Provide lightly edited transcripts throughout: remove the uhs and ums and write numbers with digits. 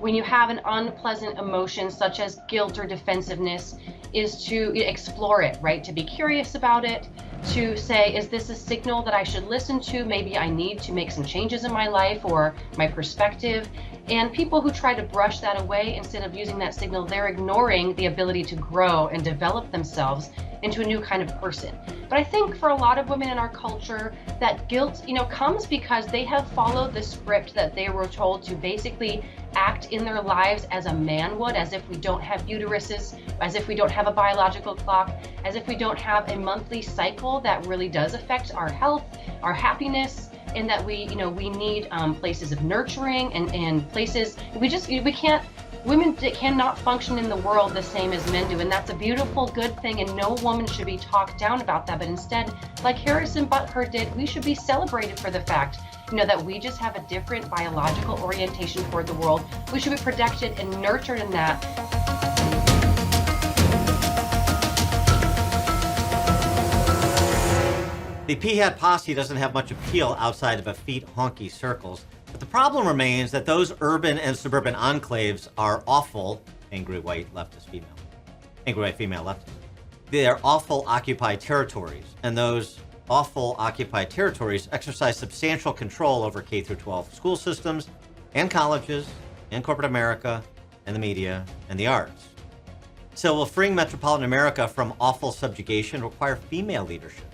when you have an unpleasant emotion such as guilt or defensiveness, is to explore it, right? To be curious about it, to say, is this a signal that I should listen to? Maybe I need to make some changes in my life or my perspective. And people who try to brush that away instead of using that signal, they're ignoring the ability to grow and develop themselves into a new kind of person. But I think for a lot of women in our culture, that guilt, comes because they have followed the script that they were told to basically act in their lives as a man would, as if we don't have uteruses, as if we don't have a biological clock, as if we don't have a monthly cycle that really does affect our health, our happiness, and that we need places of nurturing and places we can't. Women cannot function in the world the same as men do, and that's a beautiful, good thing, and no woman should be talked down about that. But instead, like Harrison Butker did, we should be celebrated for the fact, that we just have a different biological orientation toward the world. We should be protected and nurtured in that. The P-hat posse doesn't have much appeal outside of effete honky circles. But the problem remains that those urban and suburban enclaves are awful, angry white female leftist. They're awful occupied territories, and those awful occupied territories exercise substantial control over K-12 school systems and colleges and corporate America and the media and the arts. So will freeing metropolitan America from awful subjugation require female leadership?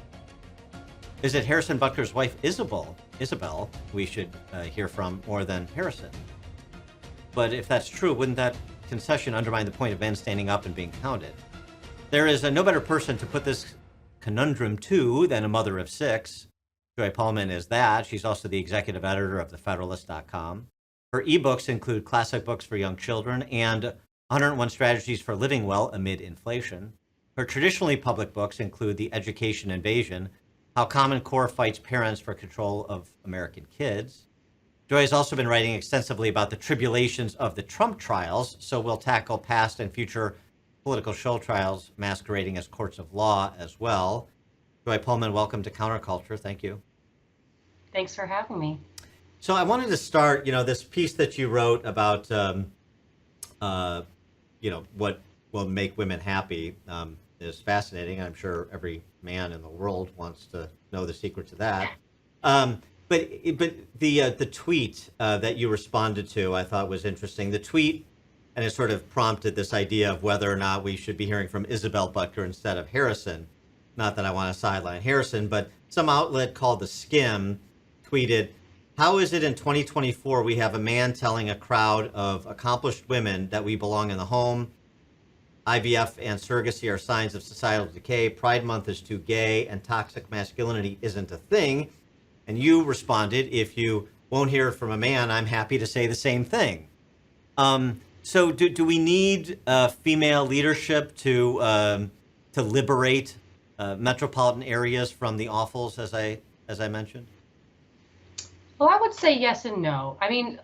Is it Harrison Butker's wife, Isabel, we should hear from more than Harrison? But if that's true, wouldn't that concession undermine the point of men standing up and being counted? There is no better person to put this conundrum to than a mother of six. Joy Pullmann is that. She's also the executive editor of thefederalist.com. Her ebooks include classic books for young children and 101 Strategies for Living Well Amid Inflation. Her traditionally public books include The Education Invasion, How Common Core Fights Parents for Control of American Kids. Joy has also been writing extensively about the tribulations of the Trump trials, so we'll tackle past and future political show trials masquerading as courts of law as well. Joy Pullmann, welcome to Counterculture. Thank you. Thanks for having me. So I wanted to start, this piece that you wrote about, what will make women happy is fascinating. I'm sure every man in the world wants to know the secret to that. But the tweet that you responded to, I thought was interesting. The tweet, and it sort of prompted this idea of whether or not we should be hearing from Isabel Butker instead of Harrison. Not that I want to sideline Harrison, but some outlet called The Skim tweeted, "How is it in 2024 we have a man telling a crowd of accomplished women that we belong in the home? IVF and surrogacy are signs of societal decay. Pride Month is too gay, and toxic masculinity isn't a thing." And you responded, "If you won't hear from a man, I'm happy to say the same thing." So do we need female leadership to liberate metropolitan areas from the awfuls, as I mentioned? Well, I would say yes and no. I mean,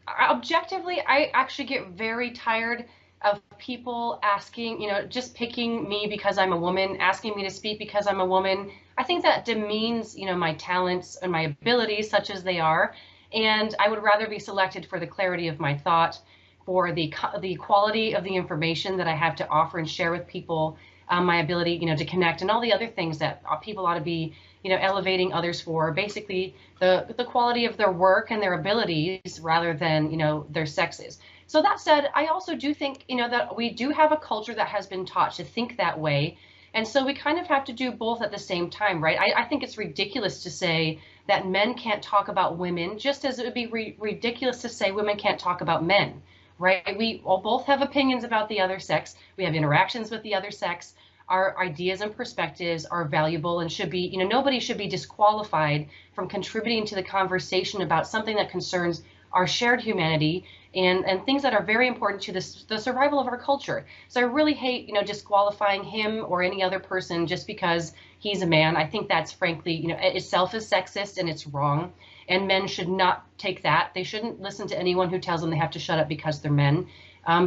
objectively, I actually get very tired of people asking, just picking me because I'm a woman, asking me to speak because I'm a woman. I think that demeans, my talents and my abilities, such as they are. And I would rather be selected for the clarity of my thought, for the quality of the information that I have to offer and share with people, my ability, to connect, and all the other things that people ought to be, elevating others for. Basically, the quality of their work and their abilities rather than, their sexes. So that said, I also do think, that we do have a culture that has been taught to think that way. And so we kind of have to do both at the same time, right? I think it's ridiculous to say that men can't talk about women, just as it would be ridiculous to say women can't talk about men, right? We all both have opinions about the other sex. We have interactions with the other sex. Our ideas and perspectives are valuable and should be, nobody should be disqualified from contributing to the conversation about something that concerns our shared humanity and things that are very important to the survival of our culture. So I really hate, disqualifying him or any other person just because he's a man. I think that's frankly, itself is sexist and it's wrong. And men should not take that. They shouldn't listen to anyone who tells them they have to shut up because they're men.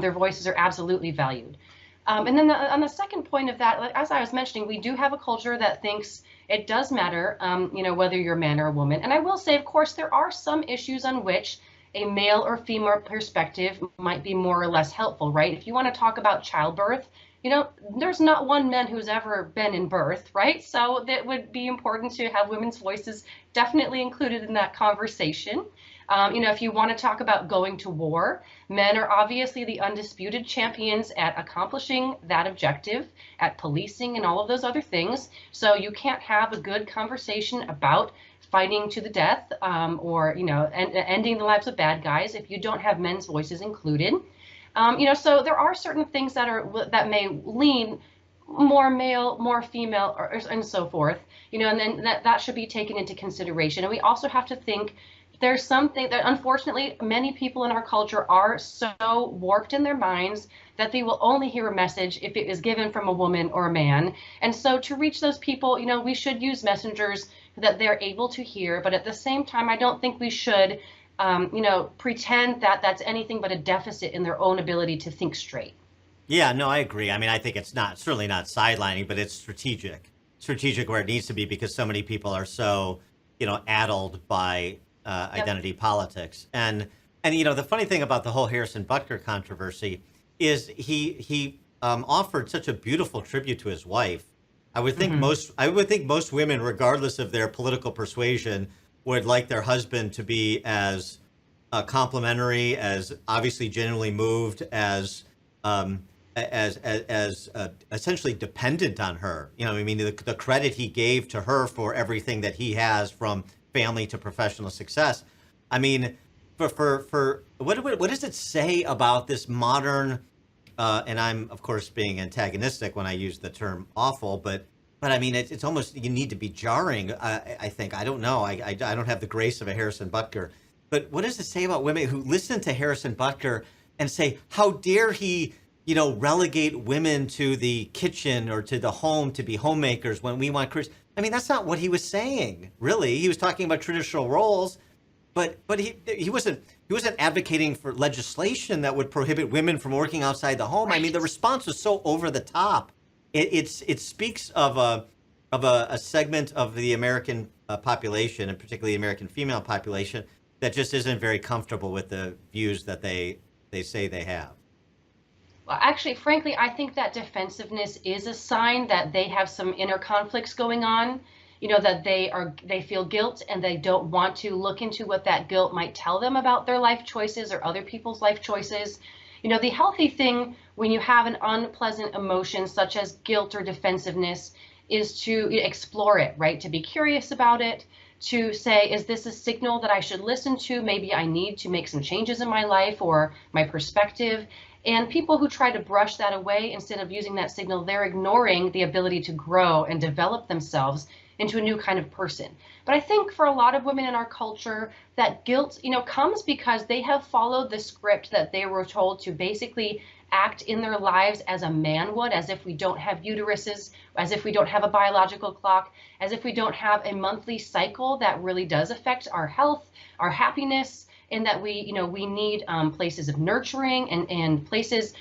Their voices are absolutely valued. And then on the second point of that, as I was mentioning, we do have a culture that thinks it does matter, whether you're a man or a woman. And I will say, of course, there are some issues on which a male or female perspective might be more or less helpful, right? If you want to talk about childbirth, there's not one man who's ever been in birth, right? So that would be important to have women's voices definitely included in that conversation. If you want to talk about going to war, men are obviously the undisputed champions at accomplishing that objective, at policing and all of those other things. So you can't have a good conversation about fighting to the death or, ending the lives of bad guys if you don't have men's voices included. So there are certain things that may lean more male, more female, and so forth, and then that should be taken into consideration. And we also have to think there's something that unfortunately many people in our culture are so warped in their minds that they will only hear a message if it is given from a woman or a man. And so to reach those people, we should use messengers that they're able to hear. But at the same time, I don't think we should, pretend that that's anything but a deficit in their own ability to think straight. Yeah, no, I agree. I mean, I think it's certainly not sidelining, but it's strategic where it needs to be because so many people are so, addled by identity politics. And the funny thing about the whole Harrison Butker controversy is he offered such a beautiful tribute to his wife. I would think most women, regardless of their political persuasion, would like their husband to be as complimentary, as obviously genuinely moved, as essentially dependent on her. The credit he gave to her for everything that he has, from family to professional success. I mean, for what does it say about this modern? And I'm of course being antagonistic when I use the term awful, but I mean it's almost, you need to be jarring. I think, I don't know. I don't have the grace of a Harrison Butker, but what does it say about women who listen to Harrison Butker and say, how dare he, relegate women to the kitchen or to the home to be homemakers when we want careers? I mean, that's not what he was saying, really. He was talking about traditional roles, but he wasn't advocating for legislation that would prohibit women from working outside the home. Right. I mean, the response was so over the top. It speaks of a segment of the American population, and particularly the American female population, that just isn't very comfortable with the views that they say they have. Well, actually, frankly, I think that defensiveness is a sign that they have some inner conflicts going on, that they feel guilt and they don't want to look into what that guilt might tell them about their life choices or other people's life choices. The healthy thing when you have an unpleasant emotion such as guilt or defensiveness is to explore it, right? To be curious about it, to say, is this a signal that I should listen to? Maybe I need to make some changes in my life or my perspective. And people who try to brush that away instead of using that signal, they're ignoring the ability to grow and develop themselves into a new kind of person. But I think for a lot of women in our culture, that guilt, comes because they have followed the script that they were told to basically act in their lives as a man would, as if we don't have uteruses, as if we don't have a biological clock, as if we don't have a monthly cycle that really does affect our health, our happiness, and that we need places of nurturing and places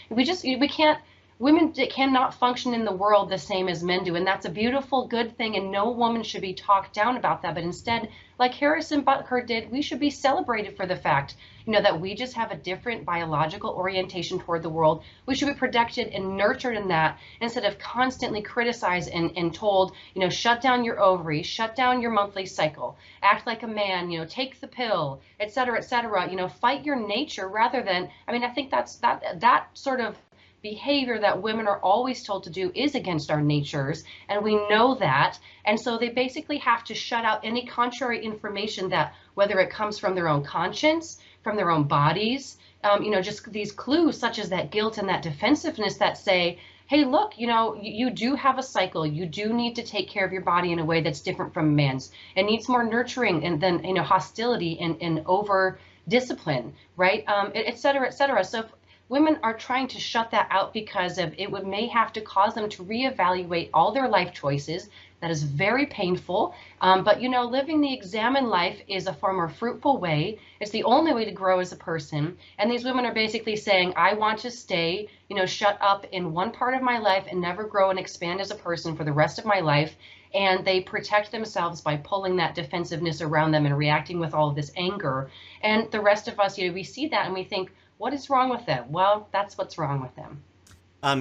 women cannot function in the world the same as men do. And that's a beautiful, good thing. And no woman should be talked down about that. But instead, like Harrison Butker did, we should be celebrated for the fact, that we just have a different biological orientation toward the world. We should be protected and nurtured in that instead of constantly criticized and told, shut down your ovaries, shut down your monthly cycle, act like a man, take the pill, et cetera, fight your nature rather than, I think that sort of behavior that women are always told to do is against our natures, and we know that. And so they basically have to shut out any contrary information that, whether it comes from their own conscience, from their own bodies, just these clues such as that guilt and that defensiveness that say, hey, look, you do have a cycle. You do need to take care of your body in a way that's different from man's. It needs more nurturing and then, hostility and over discipline, right? Et cetera, et cetera. So if women are trying to shut that out because of it may have to cause them to reevaluate all their life choices. That is very painful. But living the examined life is a far more fruitful way. It's the only way to grow as a person. And these women are basically saying, I want to stay, shut up in one part of my life and never grow and expand as a person for the rest of my life. and they protect themselves by pulling that defensiveness around them and reacting with all of this anger. And the rest of us, we see that and we think, what is wrong with them? Well, that's what's wrong with them.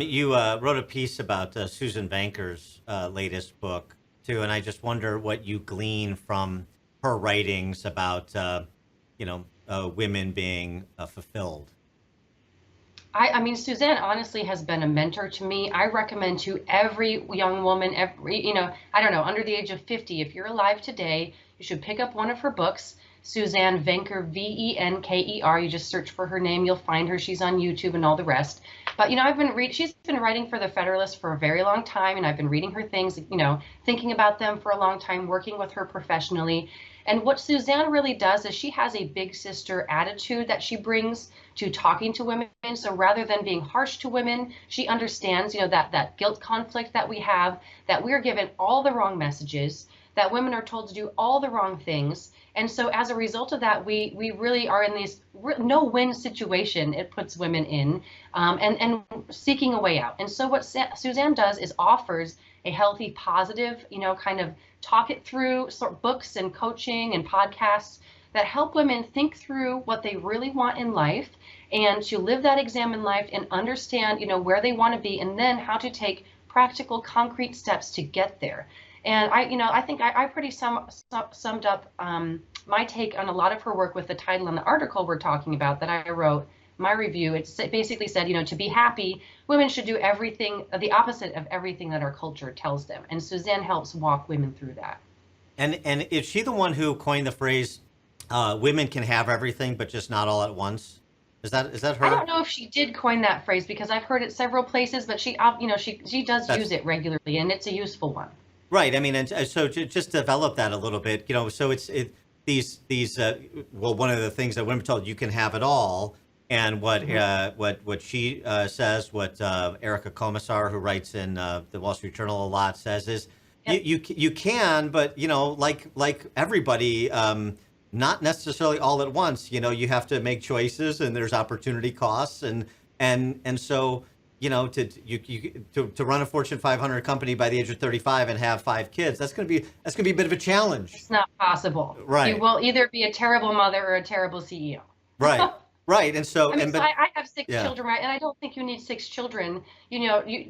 You wrote a piece about Susan Vanker's latest book too, and I just wonder what you glean from her writings about, women being fulfilled. I mean, Suzanne honestly has been a mentor to me. I recommend to every young woman, I don't know, under the age of 50, if you're alive today, you should pick up one of her books. Suzanne Venker, Venker. You just search for her name, you'll find her. She's on YouTube and all the rest. But she's been writing for the Federalist for a very long time, and I've been reading her things, thinking about them for a long time, working with her professionally. And what Suzanne really does is she has a big sister attitude that she brings to talking to women. So rather than being harsh to women, she understands, that guilt conflict that we have, that we're given all the wrong messages, that women are told to do all the wrong things. And so as a result of that, we really are in this no-win situation it puts women in, and seeking a way out. And so what Suzanne does is offers a healthy, positive, kind of talk it through books and coaching and podcasts that help women think through what they really want in life and to live that examined life and understand, where they want to be and then how to take practical, concrete steps to get there. And I think I pretty summed up my take on a lot of her work with the title and the article we're talking about that I wrote, my review. It basically said, to be happy, women should do everything, the opposite of everything that our culture tells them. And Suzanne helps walk women through that. And is she the one who coined the phrase, women can have everything, but just not all at once? Is that her? I don't know if she did coin that phrase because I've heard it several places, but she does use it regularly, and it's a useful one. Right. I mean, and so to just develop that a little bit, so these one of the things that women are told, you can have it all. And what she says, what Erica Komisar, who writes in the Wall Street Journal a lot, says is, yep, you can, but like everybody, not necessarily all at once. You have to make choices, and there's opportunity costs, and so to run a Fortune 500 company by the age of 35 and have 5 kids, that's going to be a bit of a challenge. It's not possible. Right. You will either be a terrible mother or a terrible CEO. Right. Right, and so I have 6 children, right? And I don't think you need 6 children.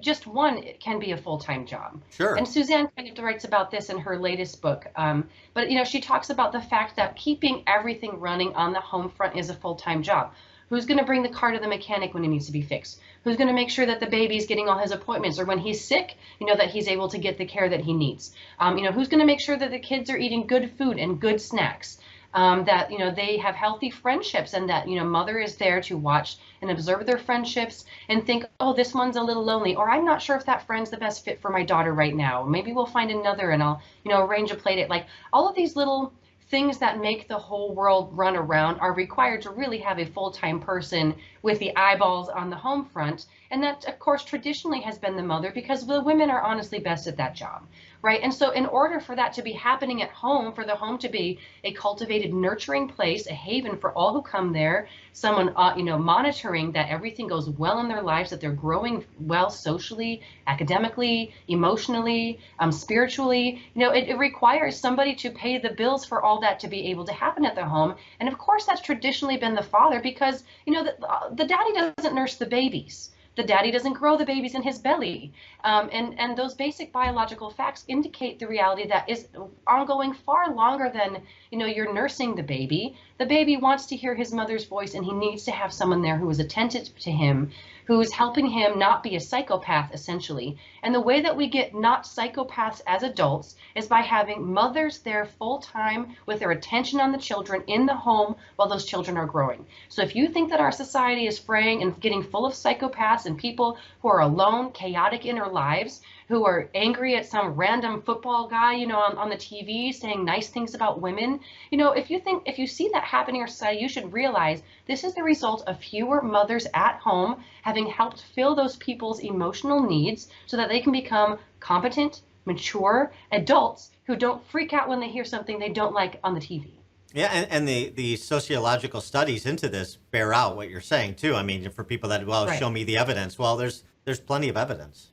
Just one can be a full-time job. Sure. And Suzanne kind of writes about this in her latest book. But she talks about the fact that keeping everything running on the home front is a full-time job. Who's going to bring the car to the mechanic when it needs to be fixed? Who's going to make sure that the baby's getting all his appointments, or when he's sick, that he's able to get the care that he needs? Who's going to make sure that the kids are eating good food and good snacks? That they have healthy friendships, and that mother is there to watch and observe their friendships and think, oh, this one's a little lonely, or I'm not sure if that friend's the best fit for my daughter right now. Maybe we'll find another, and I'll arrange a play date. Like all of these little things that make the whole world run around are required to really have a full-time person with the eyeballs on the home front. And that, of course, traditionally has been the mother, because the women are honestly best at that job, right? And so in order for that to be happening at home, for the home to be a cultivated, nurturing place, a haven for all who come there, someone, monitoring that everything goes well in their lives, that they're growing well socially, academically, emotionally, spiritually, it requires somebody to pay the bills for all that to be able to happen at the home. And of course, that's traditionally been the father, because, the daddy doesn't nurse the babies. The daddy doesn't grow the babies in his belly. And those basic biological facts indicate the reality that is ongoing far longer than, you're nursing the baby. The baby wants to hear his mother's voice, and he needs to have someone there who is attentive to him, who is helping him not be a psychopath, essentially. And the way that we get not psychopaths as adults is by having mothers there full time with their attention on the children in the home while those children are growing. So if you think that our society is fraying and getting full of psychopaths and people who are alone, chaotic in their lives, who are angry at some random football guy, on the TV saying nice things about women, if you see that happening in our society, you should realize this is the result of fewer mothers at home having helped fill those people's emotional needs so that they can become competent, mature adults who don't freak out when they hear something they don't like on the TV. Yeah, and the sociological studies into this bear out what you're saying too. I mean, for people that, right, show me the evidence. Well, there's plenty of evidence.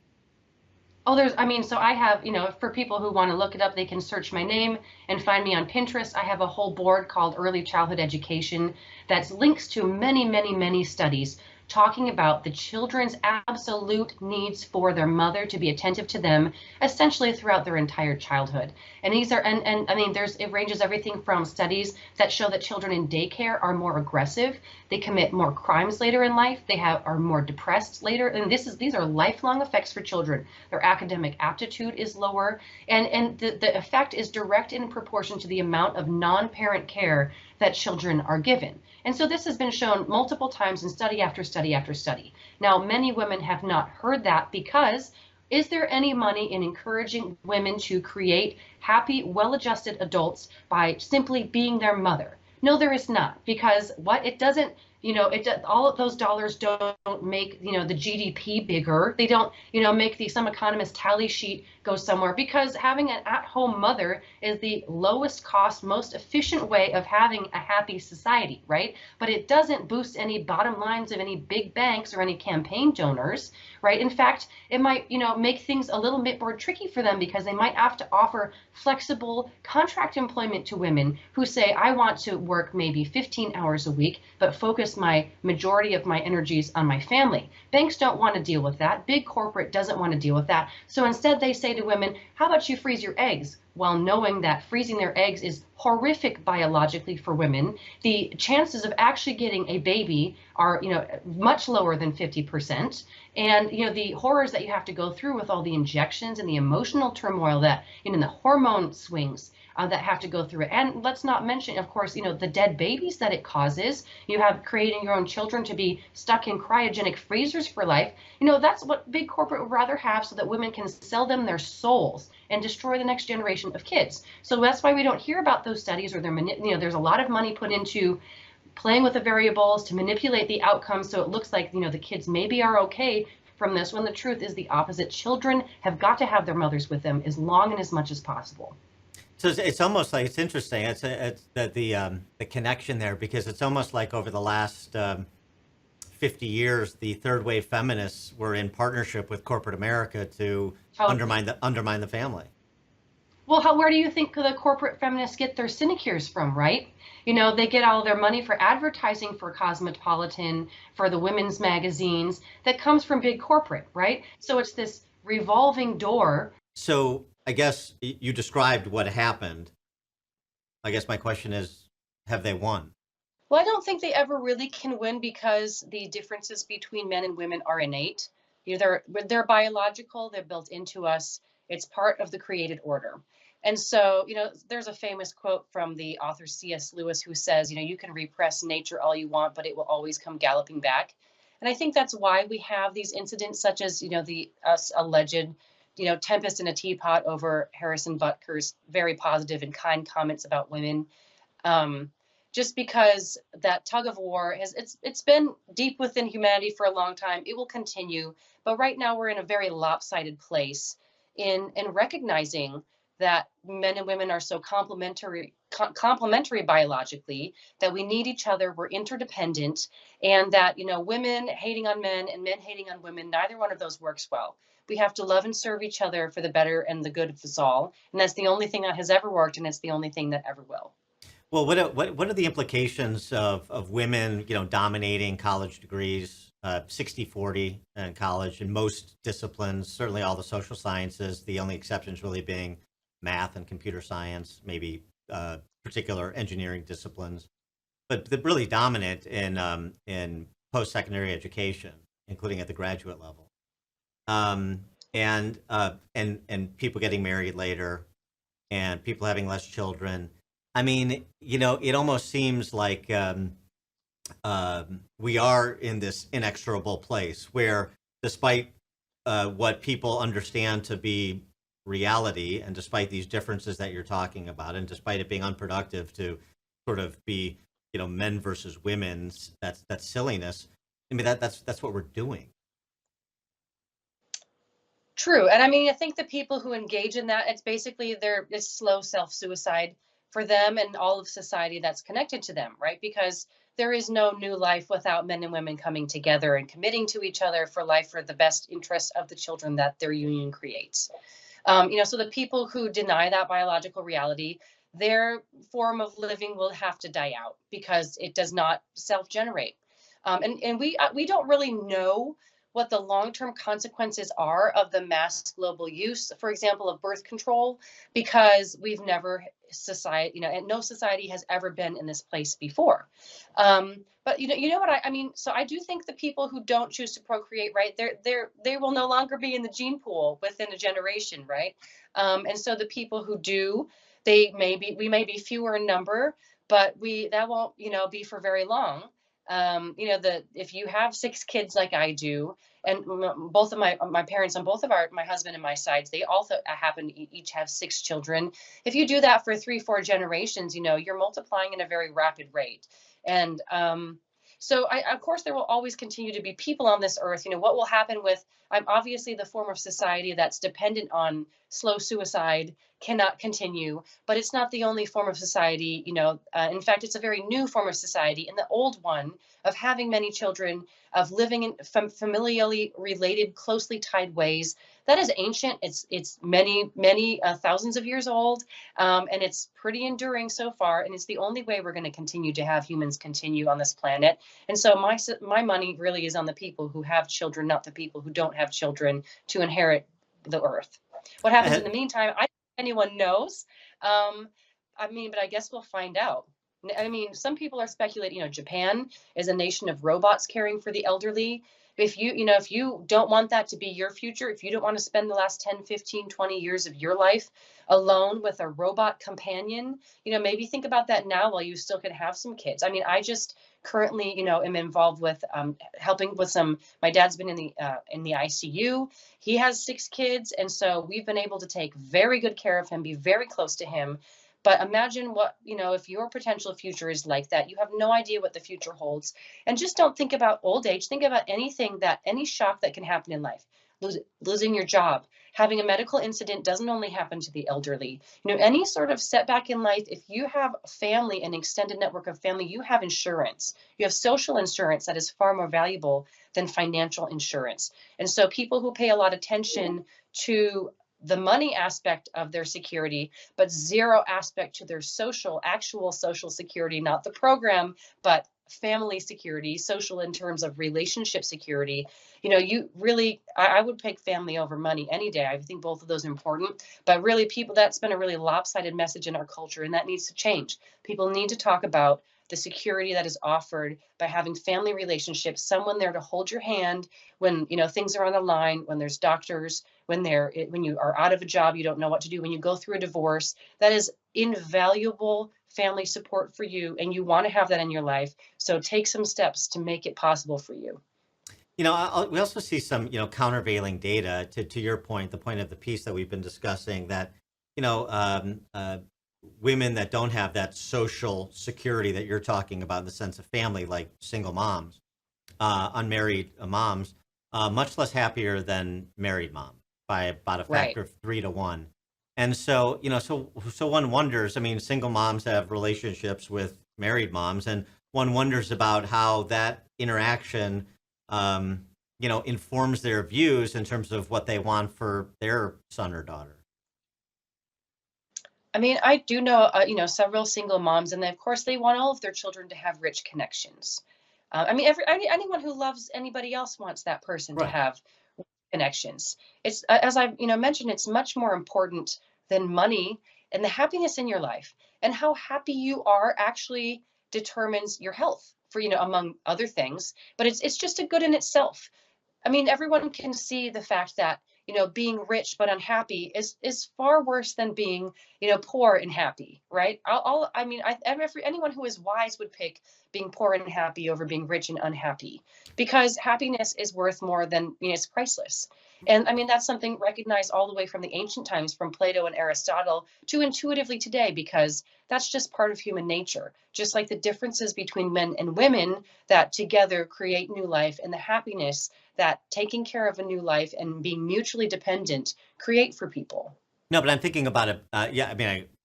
Oh, I mean, so I have, for people who want to look it up, they can search my name and find me on Pinterest. I have a whole board called Early Childhood Education that's links to many, many, many studies talking about the children's absolute needs for their mother to be attentive to them essentially throughout their entire childhood. And these are, and I mean, it ranges everything from studies that show that children in daycare are more aggressive, they commit more crimes later in life, are more depressed later, and these are lifelong effects for children. Their academic aptitude is lower, and the effect is direct in proportion to the amount of non-parent care that children are given. And so this has been shown multiple times in study after study after study. Now, many women have not heard that because is there any money in encouraging women to create happy, well-adjusted adults by simply being their mother? No, there is not, because it doesn't, all of those dollars don't make, the GDP bigger. They don't, make some economist tally sheet go somewhere, because having an at-home mother is the lowest cost, most efficient way of having a happy society, right? But it doesn't boost any bottom lines of any big banks or any campaign donors, right? In fact, it might, make things a little bit more tricky for them, because they might have to offer flexible contract employment to women who say, I want to work maybe 15 hours a week, but focus my majority of my energies on my family. Banks don't want to deal with that. Big corporate doesn't want to deal with that. So instead they say to women, how about you freeze your eggs? While knowing that freezing their eggs is horrific biologically for women, the chances of actually getting a baby are, much lower than 50%. And, the horrors that you have to go through with all the injections and the emotional turmoil that, the hormone swings that have to go through it. And let's not mention, of course, the dead babies that it causes. You have creating your own children to be stuck in cryogenic freezers for life. That's what big corporate would rather have, so that women can sell them their souls and destroy the next generation of kids. So that's why we don't hear about those studies, or there's a lot of money put into playing with the variables to manipulate the outcomes, so it looks like, the kids maybe are okay from this, when the truth is the opposite. Children have got to have their mothers with them as long and as much as possible. So it's almost like, it's interesting. It's the connection there, because it's almost like over the last 50 years, the third wave feminists were in partnership with corporate America to undermine the family. Well, where do you think the corporate feminists get their sinecures from, right? They get all their money for advertising for Cosmopolitan, for the women's magazines, that comes from big corporate, right? So it's this revolving door. So I guess you described what happened. I guess my question is, have they won? Well, I don't think they ever really can win, because the differences between men and women are innate. They're biological, they're built into us. It's part of the created order. And so, there's a famous quote from the author C.S. Lewis, who says, you can repress nature all you want, but it will always come galloping back. And I think that's why we have these incidents such as, the alleged, tempest in a teapot over Harrison Butker's very positive and kind comments about women. Just because that tug of war it's been deep within humanity for a long time. It will continue, but right now we're in a very lopsided place in recognizing that men and women are so complementary biologically, that we need each other, we're interdependent, and that, women hating on men and men hating on women, neither one of those works well. We have to love and serve each other for the better and the good of us all, and that's the only thing that has ever worked, and it's the only thing that ever will. Well, what are the implications of women, dominating college degrees, 60-40 in college in most disciplines, certainly all the social sciences, the only exceptions really being math and computer science, maybe particular engineering disciplines, but they're really dominant in post-secondary education, including at the graduate level, and people getting married later, and people having less children. I mean, it almost seems like we are in this inexorable place where, despite what people understand to be reality, and despite these differences that you're talking about, and despite it being unproductive to sort of be, men versus women's, that's silliness. I mean, that's what we're doing. True. And I mean, I think the people who engage in that, it's basically it's slow self-suicide. for them and all of society that's connected to them, right? Because there is no new life without men and women coming together and committing to each other for life for the best interest of the children that their union creates. So the people who deny that biological reality, their form of living will have to die out because it does not self-generate. And we don't really know what the long-term consequences are of the mass global use, for example, of birth control, because we've never society, and no society has ever been in this place before. But you know what I mean. So I do think the people who don't choose to procreate, right, they will no longer be in the gene pool within a generation, right? And so the people who do, we may be fewer in number, but that won't be for very long. If you have 6 kids like I do, and both of my parents on both of my husband and my sides, they also happen to each have 6 children. If you do that for 3-4 generations, you're multiplying in a very rapid rate. And so of course, there will always continue to be people on this earth. What will happen with, obviously the form of society that's dependent on slow suicide cannot continue, but it's not the only form of society. In fact, it's a very new form of society. And the old one of having many children, of living in familially related, closely tied ways, that is ancient. It's many thousands of years old, and it's pretty enduring so far. And it's the only way we're going to continue to have humans continue on this planet. And so my money really is on the people who have children, not the people who don't have children to inherit the earth. What happens in the meantime, I don't think anyone knows. But I guess we'll find out. Some people are speculating, Japan is a nation of robots caring for the elderly. If you don't want that to be your future, if you don't want to spend the last 10, 15, 20 years of your life alone with a robot companion, maybe think about that now while you still can have some kids. I just currently, am involved with helping with my dad's been in the ICU. He has 6 kids. And so we've been able to take very good care of him, be very close to him. But imagine what, if your potential future is like that. You have no idea what the future holds. And just don't think about old age. Think about any shock that can happen in life. Losing your job, having a medical incident doesn't only happen to the elderly. Any sort of setback in life, if you have family, an extended network of family, you have insurance. You have social insurance that is far more valuable than financial insurance. And so people who pay a lot of attention to the money aspect of their security, but zero aspect to their actual social security, not the program, but family security, social in terms of relationship security. I would pick family over money any day. I think both of those are important, but really that's been a really lopsided message in our culture, and that needs to change. People need to talk about the security that is offered by having family relationships, someone there to hold your hand when things are on the line, when there's doctors, when you are out of a job, you don't know what to do, when you go through a divorce. That is invaluable family support for you, and you want to have that in your life. So take some steps to make it possible for you. We also see some, countervailing data to your point, the point of the piece that we've been discussing, that, women that don't have that social security that you're talking about in the sense of family, like single moms, unmarried moms, much less happier than married moms by about a factor of 3 to 1. And so, so one wonders, single moms have relationships with married moms, and one wonders about how that interaction, informs their views in terms of what they want for their son or daughter. I do know, several single moms, and of course they want all of their children to have rich connections. Anyone who loves anybody else wants that person to have connections. It's, as I've mentioned, it's much more important than money, and the happiness in your life and how happy you are actually determines your health, for among other things. But it's just a good in itself. Everyone can see the fact that being rich but unhappy is far worse than being poor and happy, right? Anyone who is wise would pick being poor and happy over being rich and unhappy, because happiness is worth more than, it's priceless. And that's something recognized all the way from the ancient times, from Plato and Aristotle to intuitively today, because that's just part of human nature. Just like the differences between men and women that together create new life, and the happiness that taking care of a new life and being mutually dependent create for people. No, but I'm thinking about it.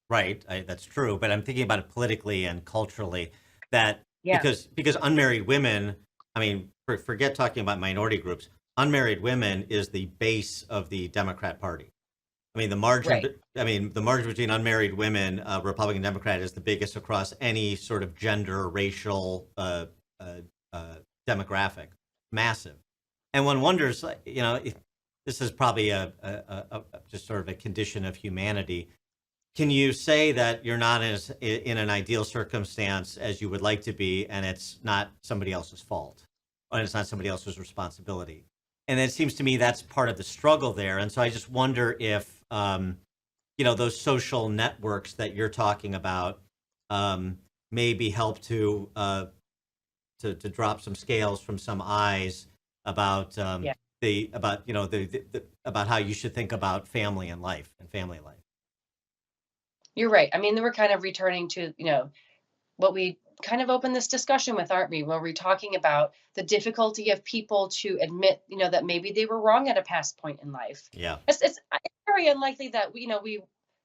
Right, that's true. But I'm thinking about it politically and culturally. That Yeah. because unmarried women, I mean, forget talking about minority groups. Unmarried women is the base of the Democrat Party. I mean, the margin. Right. I mean, the margin between unmarried women, Republican Democrat, is the biggest across any sort of gender, racial, uh, demographic. Massive, and one wonders, if this is probably just sort of a condition of humanity. Can you say that you're not in an ideal circumstance as you would like to be, and it's not somebody else's fault, and it's not somebody else's responsibility? And it seems to me that's part of the struggle there. And so I just wonder if, those social networks that you're talking about maybe help to drop some scales from some eyes about Yeah. about how you should think about family and life and family life. You're right. I mean, we're kind of returning to, what we kind of opened this discussion with, aren't we? Where we're talking about the difficulty of people to admit, that maybe they were wrong at a past point in life. Yeah. It's very unlikely that we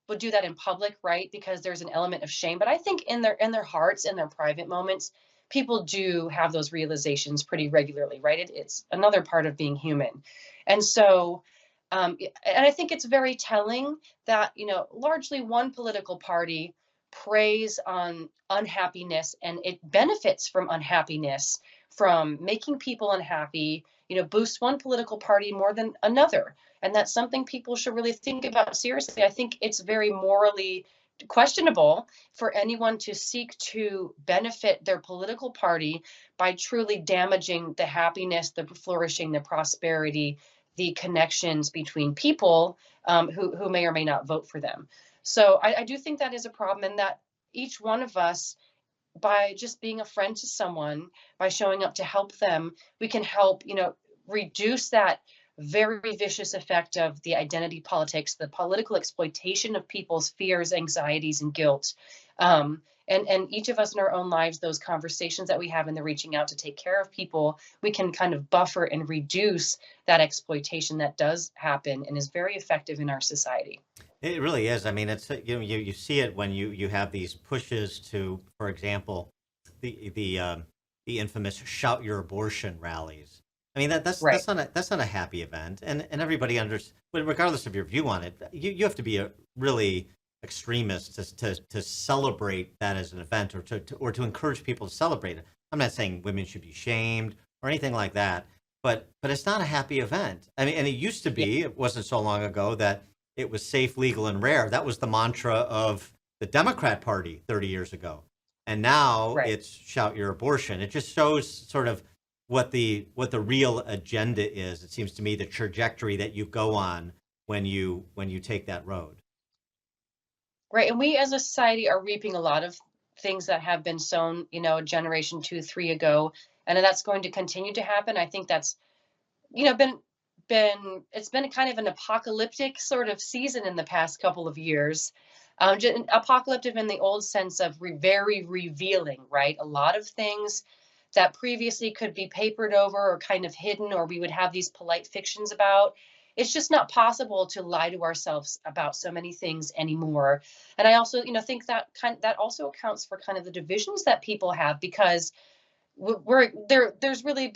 would do that in public, right? Because there's an element of shame. But I think in their hearts, in their private moments, people do have those realizations pretty regularly, right? It's another part of being human, and so. And I think it's very telling that, largely one political party preys on unhappiness and it benefits from unhappiness, from making people unhappy, boosts one political party more than another. And that's something people should really think about seriously. I think it's very morally questionable for anyone to seek to benefit their political party by truly damaging the happiness, the flourishing, the prosperity, the connections between people who may or may not vote for them. So I do think that is a problem, and that each one of us, by just being a friend to someone, by showing up to help them, we can help, reduce that very vicious effect of the identity politics, the political exploitation of people's fears, anxieties, and guilt. And each of us in our own lives, those conversations that we have and the reaching out to take care of people, we can kind of buffer and reduce that exploitation that does happen and is very effective in our society. It really is. I mean, it's you see it when you have these pushes to, for example, the infamous "shout your abortion" rallies. I mean Right. that's not a happy event, and everybody regardless of your view on it, you have to be a really extremist to celebrate that as an event, or to encourage people to celebrate it. I'm not saying women should be shamed or anything like that, but it's not a happy event. I mean, and it used to Yeah. be. It wasn't so long ago that it was safe, legal, and rare. That was the mantra of the Democrat Party 30 years ago. And now Right. it's shout your abortion. It just shows sort of what the real agenda is. It seems to me the trajectory that you go on when you take that road. Right. And we as a society are reaping a lot of things that have been sown, a generation, two, three ago. And that's going to continue to happen. I think that's, been it's been kind of an apocalyptic sort of season in the past couple of years. Apocalyptic in the old sense of very revealing, right? A lot of things that previously could be papered over or kind of hidden, or we would have these polite fictions about. It's just not possible to lie to ourselves about so many things anymore. And I also, think that also accounts for kind of the divisions that people have, because we're there. There's really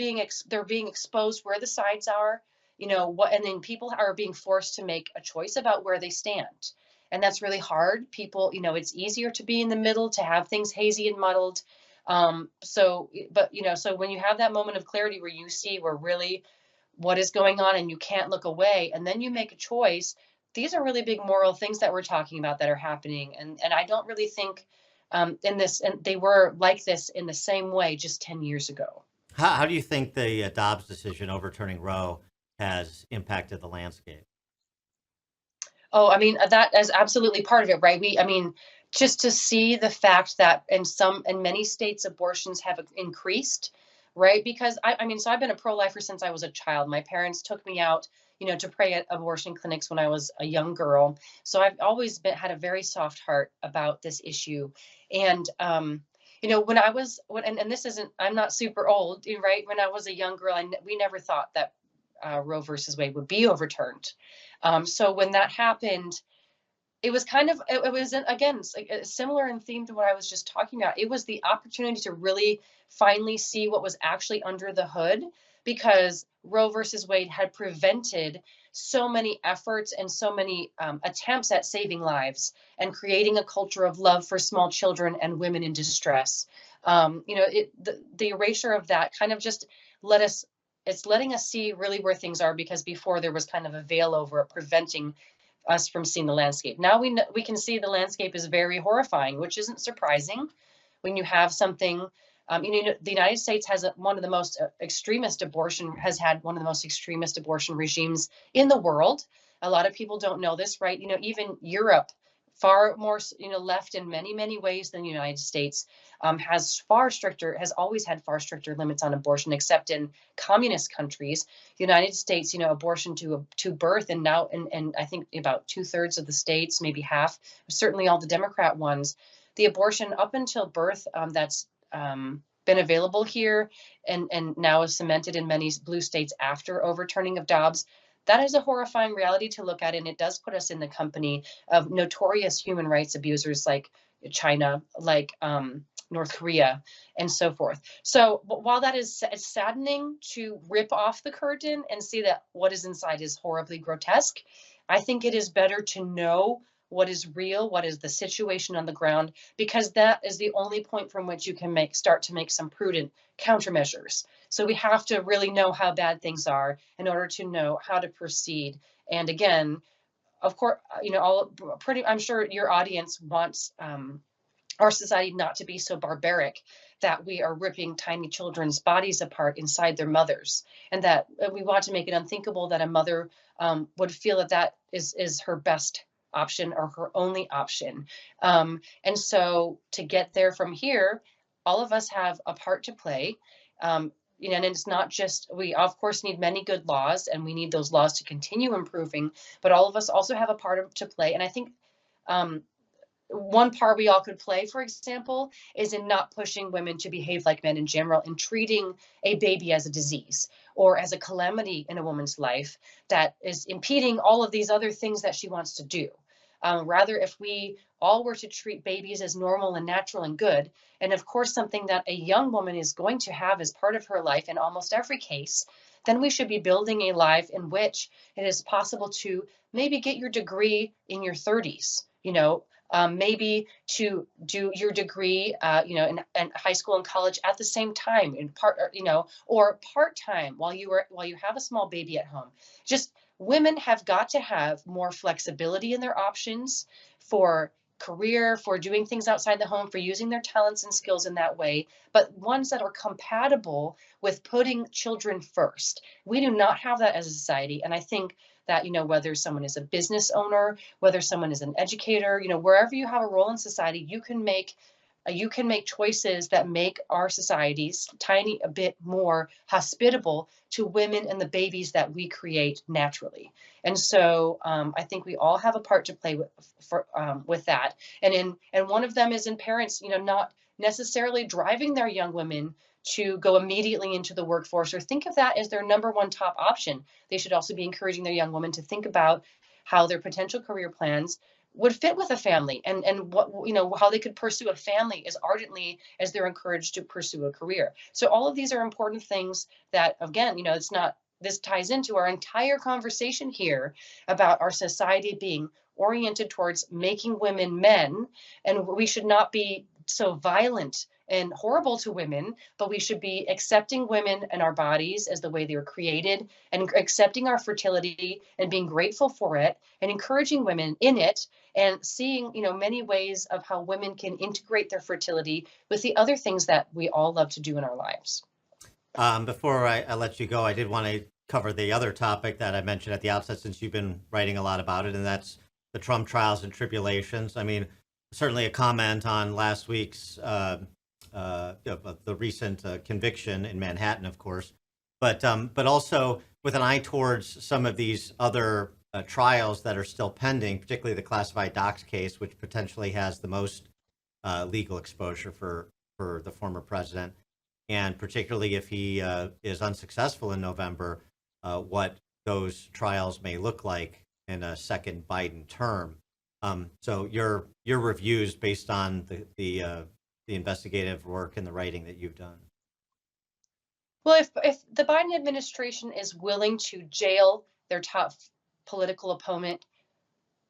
they're being exposed where the sides are, and then people are being forced to make a choice about where they stand, and that's really hard. People, it's easier to be in the middle, to have things hazy and muddled. So when you have that moment of clarity where you see where really what is going on and you can't look away, and then you make a choice, these are really big moral things that we're talking about that are happening. And I don't really think in this, and they were like this in the same way just 10 years ago. How do you think the Dobbs decision overturning Roe has impacted the landscape? Oh, I mean, that is absolutely part of it, right? I mean, just to see the fact that in many states, abortions have increased, right? Because I mean, so I've been a pro-lifer since I was a child. My parents took me out, to pray at abortion clinics when I was a young girl. So I've always had a very soft heart about this issue. And, when I was, and this isn't, I'm not super old, right? When I was a young girl, we never thought that Roe versus Wade would be overturned. So when that happened, it was kind of, it was again similar in theme to what I was just talking about. It was the opportunity to really finally see what was actually under the hood, because Roe versus Wade had prevented so many efforts and so many attempts at saving lives and creating a culture of love for small children and women in distress. The erasure of that kind of just let us, it's letting us see really where things are, because before there was kind of a veil over it, preventing us from seeing the landscape. Now we can see the landscape is very horrifying, which isn't surprising when you have something. The United States has one of the most extremist abortion, has had one of the most extremist abortion regimes in the world. A lot of people don't know this, right? Even Europe, far more, left in many, many ways than the United States, has always had far stricter limits on abortion, except in communist countries. The United States, abortion to birth, and now, and I think about 2/3 of the states, maybe half, certainly all the Democrat ones, the abortion up until birth, that's been available here and now is cemented in many blue states after overturning of Dobbs. That is a horrifying reality to look at, and it does put us in the company of notorious human rights abusers like China, like North Korea, and so forth. So while that is saddening to rip off the curtain and see that what is inside is horribly grotesque, I think it is better to know what is real, what is the situation on the ground, because that is the only point from which you can start to make some prudent countermeasures. So we have to really know how bad things are in order to know how to proceed. And again, of course, I'm sure your audience wants our society not to be so barbaric that we are ripping tiny children's bodies apart inside their mothers, and that we want to make it unthinkable that a mother would feel that is her best option or her only option. And so to get there from here, all of us have a part to play. And it's not just, we of course need many good laws, and we need those laws to continue improving, but all of us also have a part to play. And I think one part we all could play, for example, is in not pushing women to behave like men in general, and treating a baby as a disease or as a calamity in a woman's life that is impeding all of these other things that she wants to do. Rather, if we all were to treat babies as normal and natural and good, and of course something that a young woman is going to have as part of her life in almost every case, then we should be building a life in which it is possible to maybe get your degree in your 30s, maybe to do your degree, in high school and college at the same time, in part, or part-time while you have a small baby at home. Just women have got to have more flexibility in their options for career, for doing things outside the home, for using their talents and skills in that way, but ones that are compatible with putting children first. We do not have that as a society. And I think that, whether someone is a business owner, whether someone is an educator, wherever you have a role in society, you can make choices that make our societies tiny a bit more hospitable to women and the babies that we create naturally. And so I think we all have a part to play with that. And one of them is in parents, not necessarily driving their young women to go immediately into the workforce or think of that as their number one top option. They should also be encouraging their young women to think about how their potential career plans would fit with a family, and what, how they could pursue a family as ardently as they're encouraged to pursue a career. So all of these are important things that, again, this ties into our entire conversation here about our society being oriented towards making women men, and we should not be so violent and horrible to women, but we should be accepting women and our bodies as the way they were created, and accepting our fertility and being grateful for it, and encouraging women in it, and seeing, many ways of how women can integrate their fertility with the other things that we all love to do in our lives. Before I let you go, I did want to cover the other topic that I mentioned at the outset, since you've been writing a lot about it, and that's the Trump trials and tribulations. I mean, certainly a comment on last week's the recent conviction in Manhattan, of course, but also with an eye towards some of these other trials that are still pending, particularly the classified docs case, which potentially has the most legal exposure for the former president, and particularly if he is unsuccessful in November, what those trials may look like in a second Biden term. So your reviews based on the investigative work and the writing that you've done. Well, if the Biden administration is willing to jail their top political opponent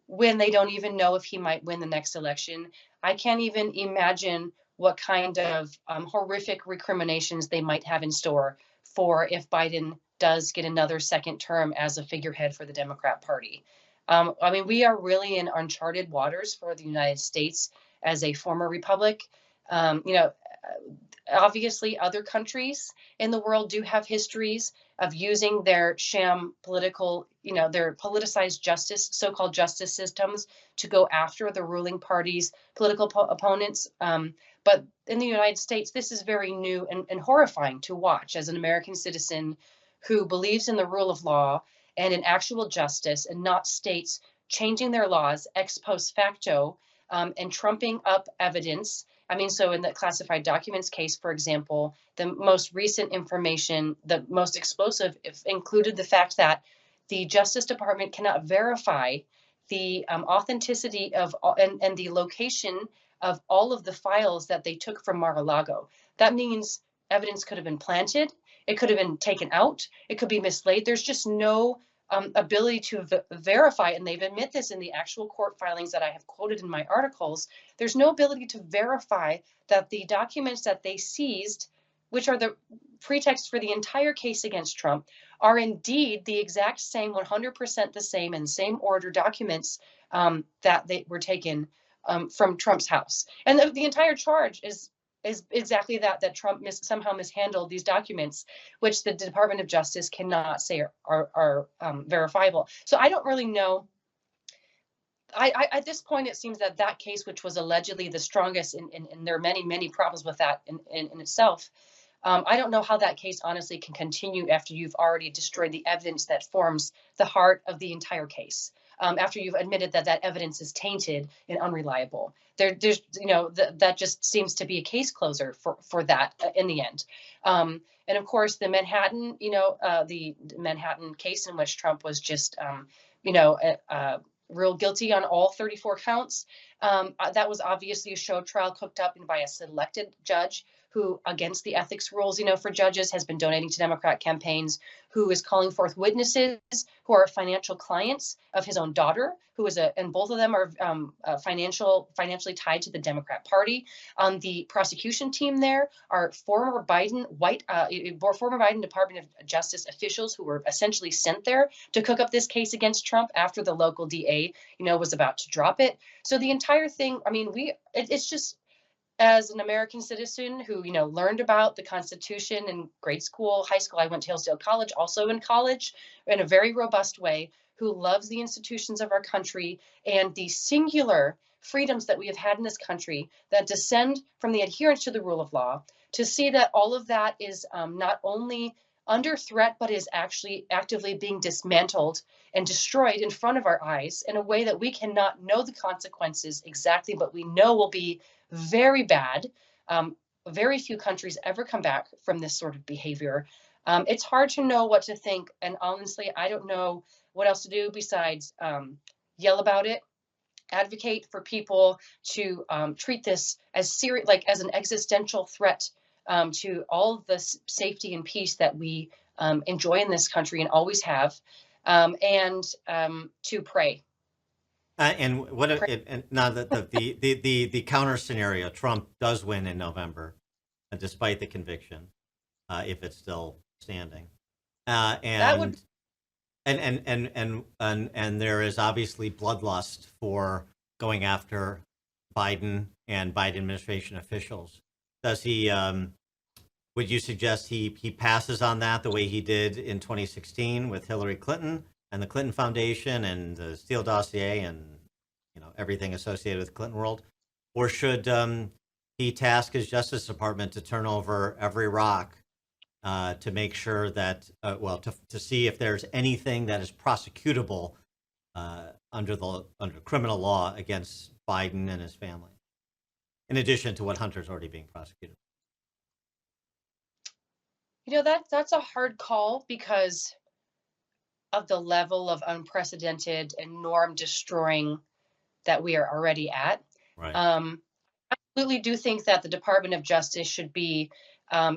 when they don't even know if he might win the next election, I can't even imagine what kind of horrific recriminations they might have in store for if Biden does get another second term as a figurehead for the Democrat Party. I mean, we are really in uncharted waters for the United States as a former republic. You know, obviously, other countries in the world do have histories of using their sham political, their politicized justice, so-called justice systems to go after the ruling party's political opponents. But in the United States, this is very new and horrifying to watch as an American citizen who believes in the rule of law and in actual justice and not states changing their laws ex post facto and trumping up evidence. I mean, so in the classified documents case, for example, the most recent information, the most explosive, included the fact that the Justice Department cannot verify the authenticity of and the location of all of the files that they took from Mar-a-Lago. That means evidence could have been planted, it could have been taken out, it could be mislaid. There's just no ability to verify, and they've admit this in the actual court filings that I have quoted in my articles. There's no ability to verify that the documents that they seized, which are the pretext for the entire case against Trump, are indeed the exact same, 100% the same, and same order documents that they were taken from Trump's house. And the entire charge is exactly that Trump somehow mishandled these documents, which the Department of Justice cannot say are verifiable. So I don't really know. At this point, it seems that case, which was allegedly the strongest, and there are many problems with that in itself. I don't know how that case honestly can continue after you've already destroyed the evidence that forms the heart of the entire case. After you've admitted that evidence is tainted and unreliable, there's that just seems to be a case closer for that in the end. And of course, the Manhattan case in which Trump was just real guilty on all 34 counts. That was obviously a show trial cooked up by a selected judge who, against the ethics rules, for judges, has been donating to Democrat campaigns, who is calling forth witnesses who are financial clients of his own daughter, and both of them are financially tied to the Democrat Party. On the prosecution team there are former Biden Department of Justice officials who were essentially sent there to cook up this case against Trump after the local DA, was about to drop it. So the entire thing, I mean, it's just, as an American citizen who, learned about the Constitution in grade school, high school, I went to Hillsdale College, also in college, in a very robust way, who loves the institutions of our country and the singular freedoms that we have had in this country that descend from the adherence to the rule of law, to see that all of that is not only under threat, but is actually actively being dismantled and destroyed in front of our eyes in a way that we cannot know the consequences exactly, but we know will be very bad. Very few countries ever come back from this sort of behavior. It's hard to know what to think. And honestly, I don't know what else to do besides yell about it, advocate for people to treat this as serious, like as an existential threat to all of the safety and peace that we enjoy in this country and always have, and to pray. And what and now the counter scenario, Trump does win in November, despite the conviction, if it's still standing, and there is obviously bloodlust for going after Biden and Biden administration officials. Does he? Would you suggest he passes on that the way he did in 2016 with Hillary Clinton and the Clinton Foundation and the Steele dossier and everything associated with the Clinton world, or should he task his Justice Department to turn over every rock to make sure that to see if there's anything that is prosecutable under criminal law against Biden and his family, in addition to what Hunter's already being prosecuted? That's a hard call because of the level of unprecedented and norm destroying that we are already at. Right. I absolutely do think that the Department of Justice should be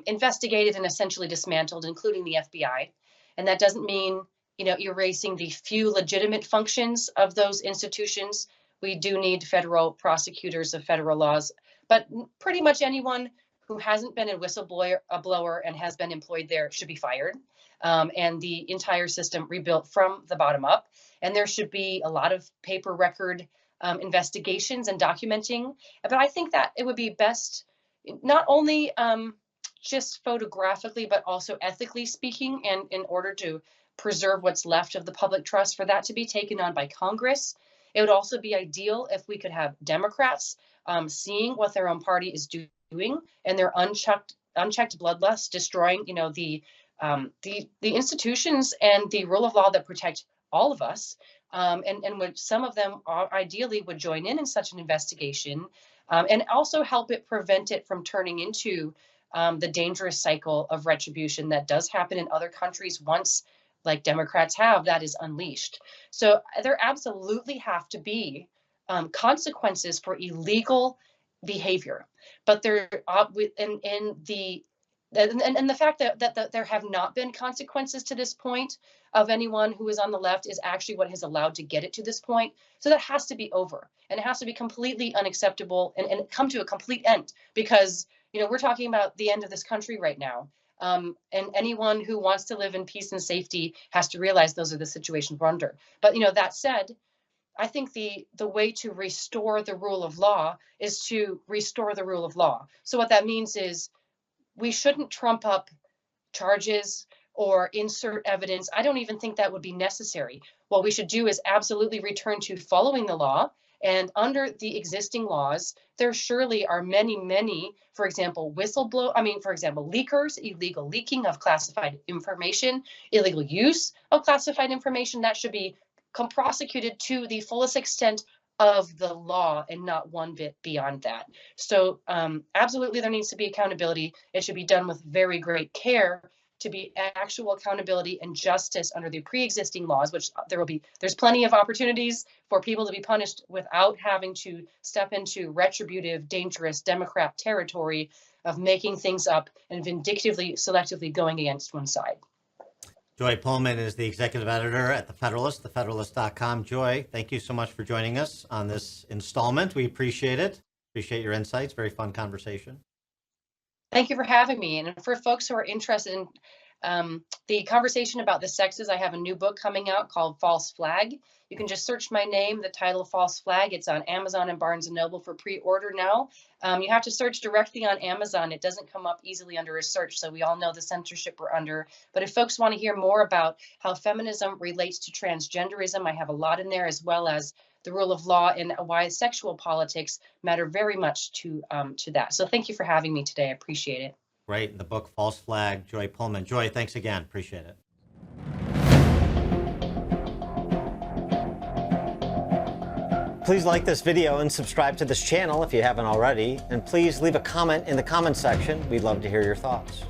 investigated and essentially dismantled, including the FBI. And that doesn't mean, erasing the few legitimate functions of those institutions. We do need federal prosecutors of federal laws, but pretty much anyone who hasn't been a whistleblower and has been employed there should be fired, and the entire system rebuilt from the bottom up. And there should be a lot of paper record investigations and documenting. But I think that it would be best, not only just photographically, but also ethically speaking, and in order to preserve what's left of the public trust, for that to be taken on by Congress. It would also be ideal if we could have Democrats seeing what their own party is doing and their unchecked bloodlust, destroying, the institutions and the rule of law that protect all of us, and which some of them ideally would join in such an investigation, and also help it prevent it from turning into the dangerous cycle of retribution that does happen in other countries once, like Democrats have, that is unleashed. So there absolutely have to be consequences for illegal behavior, but there and the fact that there have not been consequences to this point of anyone who is on the left is actually what has allowed to get it to this point. So that has to be over, and it has to be completely unacceptable and come to a complete end, because we're talking about the end of this country right now. And anyone who wants to live in peace and safety has to realize those are the situations we're under. But that said, I think the way to restore the rule of law is to restore the rule of law. So what that means is we shouldn't trump up charges or insert evidence. I don't even think that would be necessary. What we should do is absolutely return to following the law. And under the existing laws, there surely are many, for example, leakers, illegal leaking of classified information, illegal use of classified information that should be prosecuted to the fullest extent of the law and not one bit beyond that. So absolutely there needs to be accountability. It should be done with very great care to be actual accountability and justice under the pre-existing laws, which there's plenty of opportunities for people to be punished without having to step into retributive, dangerous Democrat territory of making things up and vindictively, selectively going against one side. Joy Pullmann is the executive editor at The Federalist, thefederalist.com. Joy, thank you so much for joining us on this installment. We appreciate it. Appreciate your insights. Very fun conversation. Thank you for having me. And for folks who are interested in the conversation about the sexes, I have a new book coming out called False Flag. You can just search my name, the title False Flag. It's on Amazon and Barnes & Noble for pre-order now. You have to search directly on Amazon. It doesn't come up easily under a search, so we all know the censorship we're under. But if folks want to hear more about how feminism relates to transgenderism, I have a lot in there, as well as the rule of law and why sexual politics matter very much to that. So thank you for having me today. I appreciate it. Great. The book, False Flag, Joy Pullmann. Joy, thanks again. Appreciate it. Please like this video and subscribe to this channel if you haven't already. And please leave a comment in the comment section. We'd love to hear your thoughts.